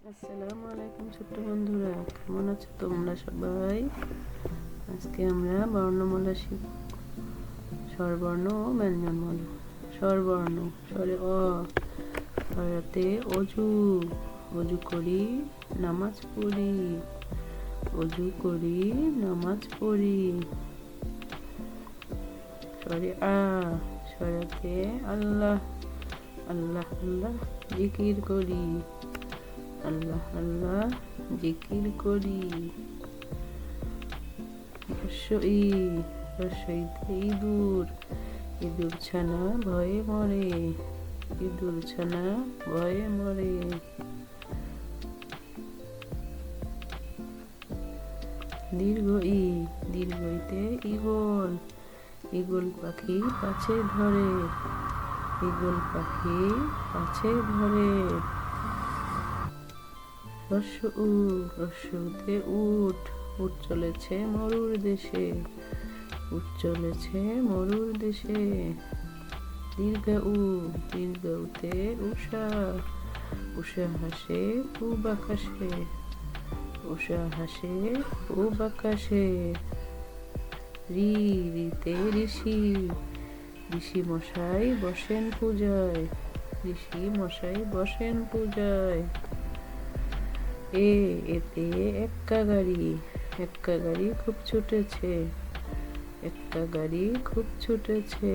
আসসালামু আলাইকুম ছোট্ট বন্ধুরা, কেমন আছো তোমরা সবাই? আজকে আমরা বর্ণমালা শিখব। স্বরবর্ণ ও ব্যঞ্জনমালা। স্বরবর্ণ স্বরে অ, হরতে অজু, অজু করি নামাজ পড়ি, অজু করি নামাজ পড়ি। স্বরে আ, স্বরতে আল্লাহ, আল্লাহ আল্লাহ জিকির করি, আল্লাহ আল্লাহ জিকির করি। রস্বইতে ইঁদুর, ইঁদুর ছানা ভয়ে মরে, ইঁদুর ছানা ভয়ে মরে। দীর্ঘ ই, দীর্ঘইতে ঈগল, ঈগল পাখি পাছে ধরে, ঈগল পাখি পাছে ধরে। রস্য উ, রস্যতে উট, উট চলেছে মরুর দেশে, উট চলেছে মরুর দেশে। দীর্ঘ উ, দীর্ঘ উতে উষা, উষা হাসে পূব আকাশে, উষা হাসে পূব আকাশে। রি, রিতে ঋষি, ঋষি মশাই বসেন পূজায়, ঋষি মশাই বসেন পূজায়। এ, এতে এক্কা গাড়ি, এক্কা গাড়ি খুব ছুটেছে, এক্কা গাড়ি খুব ছুটেছে।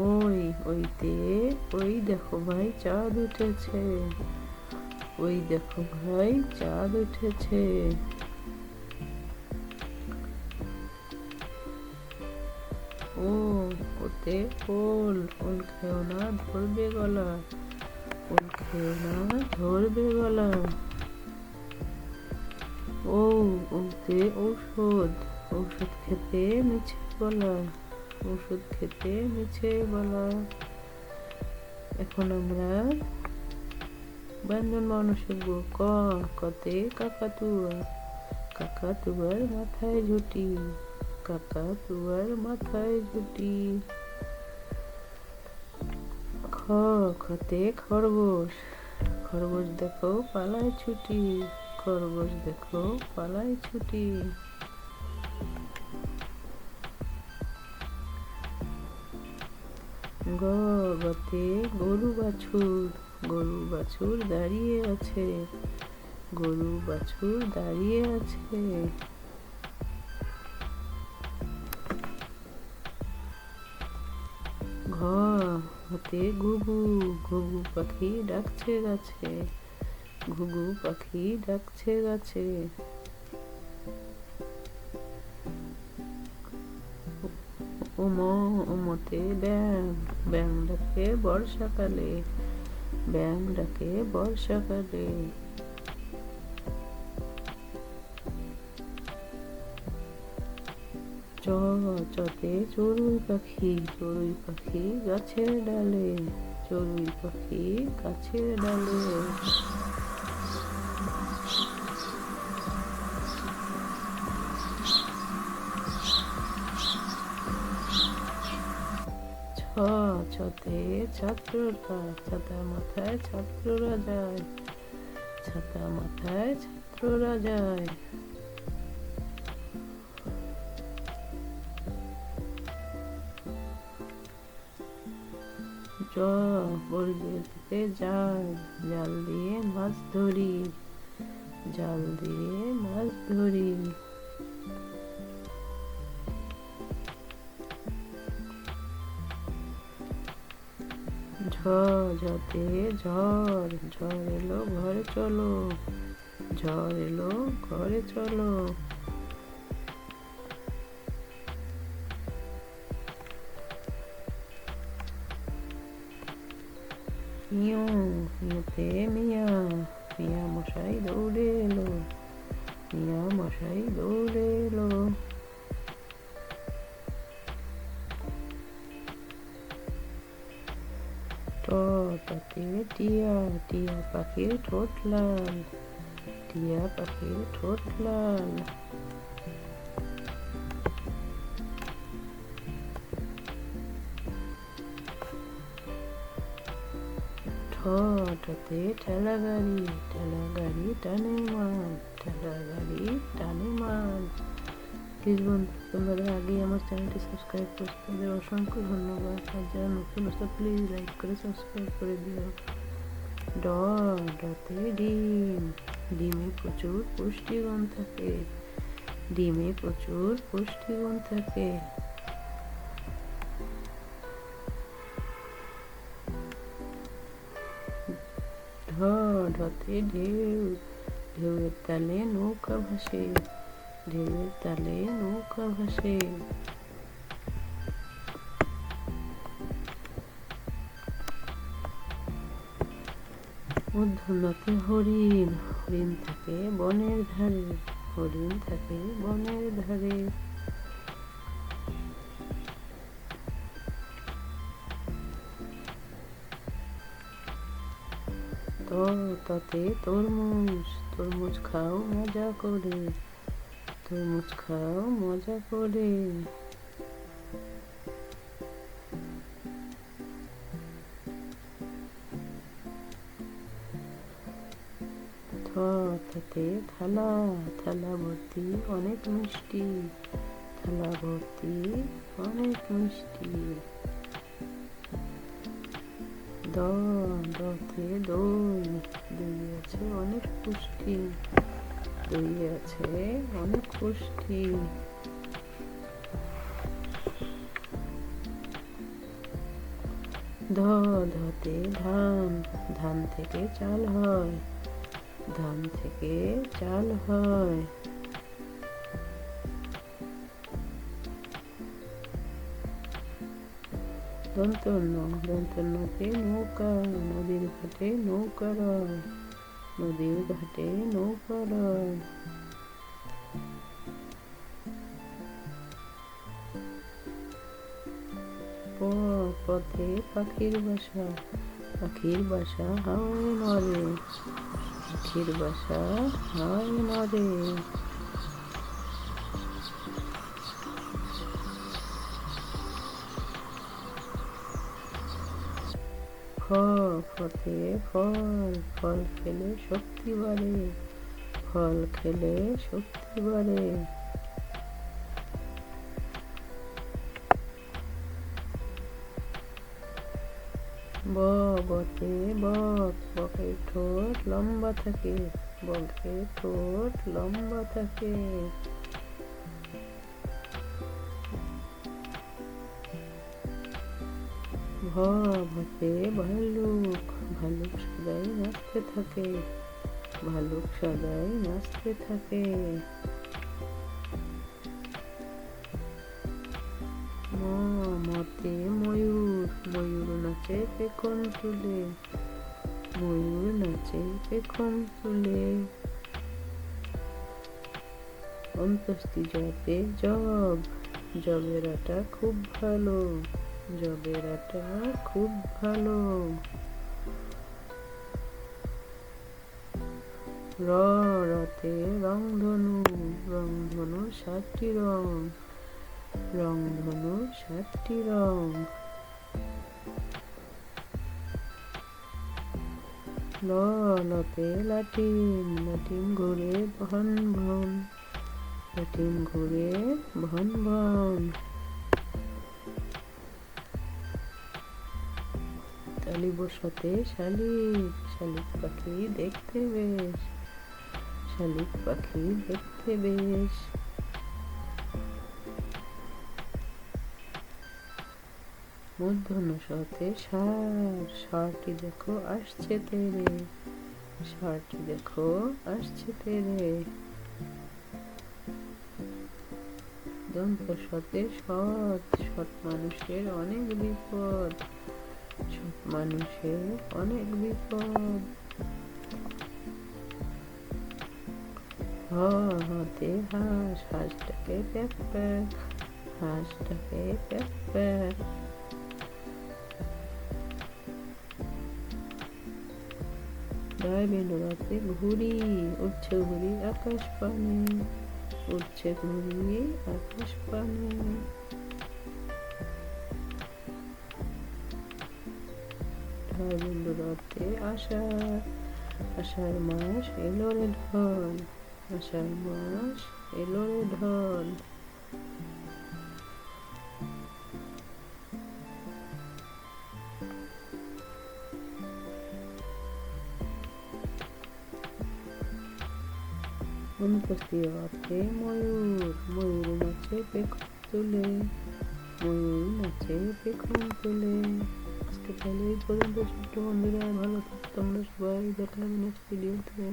ওই, ওইতে ওই দেখো ভাই চাঁদ উঠেছে, ওই দেখো ভাই চাঁদ উঠেছে। ও, ওতে ওল, ওল খেও না ধরবে গলা, ওল খেও না ধরবে গলা। ও, ওতে ঔষধ, ঔষধ খেতে মিছে বলা, ঔষধ খেতে মিছে বলা। এখন আমরা ব্যঞ্জন বর্ণ শিখব। ক, কতে কাকাতুয়া, কাকাতুয়ার মাথায় ঝুঁটি, কাকাতুয়ার মাথায় ঝুঁটি। খ, খতে খরগোশ, খরগোশ দেখো পালায় ছুটি, খরগোশ দেখো পালায় ছুটি। গ, গতে গরু বাছুর, গরু বাছুর দাঁড়িয়ে আছে, গরু বাছুর দাঁড়িয়ে আছে। ঘ, ঘতে ঘুঘু, ঘুঘু পাখি ডাকছে গাছে, ঘুঘু পাখি ডাকছে গাছে। উম, উমতে ব্যাং, ব্যাং ডাকে বর্ষাকালে, ব্যাং ডাকে বর্ষাকালে। চ, চতে চড়ুই পাখি, চড়ুই পাখি গাছের ডালে, চড়ুই পাখি গাছের ডালে। ছ, ছতে ছাত্ররা, ছাতা মাথায় ছাত্ররা যায়, ছাতা মাথায় ছাত্ররা যায়। জ, বড়িতে জাল, জাল দিয়ে মাছ ধরি, জাল দিয়ে মাছ ধরি। ঝ, ঝতে ঝড়, ঝড় এলো ঘরে চলো, ঝড় এলো ঘরে চলো। ইউ, ইউতে মিয়া, মিয়া মশাই দৌড়ে এলো, মিয়া মশাই দৌড়ে এলো। ট, টতে টিয়া, টিয়া পাখির ঠোঁট লাল, টিয়া পাখির ঠোঁট লাল। ঠ, টাতে ঠেলা গাড়ি টানে মাল, ঠেলা গাড়ি টানে মাল। প্লিজ বন্ধু, তোমরা আগেই আমার চ্যানেলটি সাবস্ক্রাইব করছো, তাদের অসংখ্য ধন্যবাদ। আর যারা নতুন আসতো প্লিজ লাইক করে সাবস্ক্রাইব করে দিও। ডতে ডিম, ডিমে প্রচুর পুষ্টিগুণ থাকে, ডিমে প্রচুর পুষ্টিগুণ থাকে। ঢতে ঢেউ, ঢেউয়ের তালে নৌকা ভাসে, ঢেউয়ের তালে নৌকা ভাসে। মূর্ধন্যতে হরিণ, হরিণ থাকে বনের ধারে, হরিণ থাকে বনের ধারে। ততে তরমুজ, তরমুজ খাও মজা করে, তরমুজ খাও মজা করে। তাতে থালা, থালা ভর্তি অনেক মিষ্টি, থালা ভর্তি অনেক মিষ্টি। দতে দই, দই আছে অনেক পুষ্টি, দই আছে অনেক পুষ্টি। ধতে ধান, ধান থেকে চাল হয়, ধান থেকে চাল হয়। দন্তন্যতে নৌকা, নদীর ঘাটে নৌকা রয়, নদীর ঘাটে নৌকা রয়। পথে পাখির বাসা, পাখির বাসা হাওয়ায় নড়ে, পাখির বাসা হাওয়ায় নড়ে। ফতে ফল, ফল খেলে শক্তি বাড়ে, ফল খেলে শক্তি বাড়ে। বতে বক, বকের ঠোঁট লম্বা থাকে, বকের ঠোঁট লম্বা থাকে। ভতে ভাল্লুক, ভাল্লুক সদাই নাচতে থাকে, ভাল্লুক সদাই নাচতে থাকে। মতে ময়ূর, ময়ূর নাচে পেখম তুলে, ময়ূর নাচে পেখম তুলে। অন্তস্তি জতে জব, জবের আটা খুব ভালো, জবের আটা খুব ভালো। রতে রংধনু, রংধনুর 7টি রং, রংধনুর 7টি রং। লতে লাটিম, লাটিম ঘুরে ভন ভন, লাটিম ঘুরে ভন ভন। তালি বসতে শালিক, শালিক পাখি দেখতে বেশ, শালিক পাখি দেখতে বেশ। মূর্ধন্য সতে ষাঁড়, ষাঁড়টি দেখো আসছে তেরে, ষাঁড়টি দেখো আসছে তেরে। দন্ত সতে সৎ, সৎ মানুষের অনেক বিপদ, সৎ মানুষের অনেক বিপদ। হতে হাঁস, হাঁসটাকে প্যাক প্যাক, হাঁসটাকে প্যাক প্যাক। বেনুরাতে ঘুড়ি, উঠছে ঘুড়ি আকাশ পানে, উঠছে ঘুড়ি আকাশ পানে। হয় বন্ধুর অর্থে আষাঢ়। আষাঢ় মাস এলো রে ঢল, আষাঢ় মাস এলো রে ঢল। অনুপস্থিত অর্থে ময়ূর, ময়ূর নাচে পেখম তুলে, ময়ূর নাচে পেখম তুলে। আজকে তাহলে এই পর্যন্ত ছোট্ট বন্ধুরা, ভালো থাকো তোমরা সবাই, দেখা হবে নেক্সট ভিডিওতে।